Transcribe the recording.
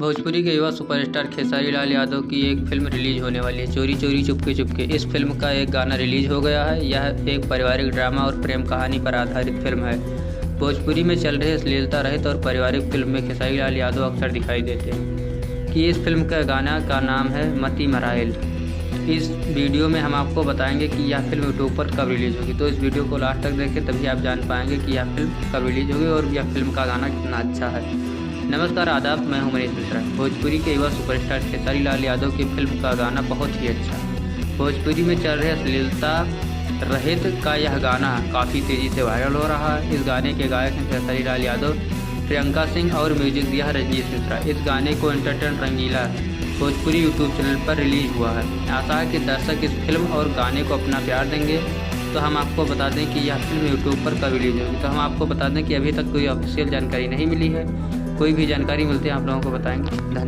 भोजपुरी के युवा सुपरस्टार खेसारी लाल यादव की एक फिल्म रिलीज होने वाली है, चोरी चोरी चुपके चुपके। इस फिल्म का एक गाना रिलीज हो गया है। यह एक पारिवारिक ड्रामा और प्रेम कहानी पर आधारित फिल्म है। भोजपुरी में चल रहे अश्लीलता रहित और पारिवारिक फिल्म में खेसारी लाल यादव अक्सर दिखाई देते हैं कि इस फिल्म का गाना का नाम है मती मराइल। इस वीडियो में हम आपको बताएंगे कि यह फिल्म यूट्यूब पर कब रिलीज होगी, तो इस वीडियो को लास्ट तक देखें, तभी आप जान पाएंगे कि यह फिल्म कब रिलीज होगी और यह फिल्म का गाना कितना अच्छा है। नमस्कार, आदाब, मैं हूं मनीष मिश्रा। भोजपुरी के युवा सुपरस्टार खेसारी लाल यादव की फिल्म का गाना बहुत ही अच्छा है। भोजपुरी में चल रहे अश्लीलता रहित का यह गाना काफ़ी तेज़ी से वायरल हो रहा है। इस गाने के गायक हैं खेसारी लाल यादव, प्रियंका सिंह और म्यूजिक दिया है रजनीश मिश्रा। इस गाने को एंटरटेन रंगीला भोजपुरी यूट्यूब चैनल पर रिलीज हुआ है। आशा है कि दर्शक इस फिल्म और गाने को अपना प्यार देंगे। तो हम आपको बता दें कि यह फिल्म यूट्यूब पर कब रिलीज होगी। तो हम आपको बता दें कि अभी तक कोई ऑफिशियल जानकारी नहीं मिली है। कोई भी जानकारी मिलती है आप लोगों को बताएंगे। धन्यवाद।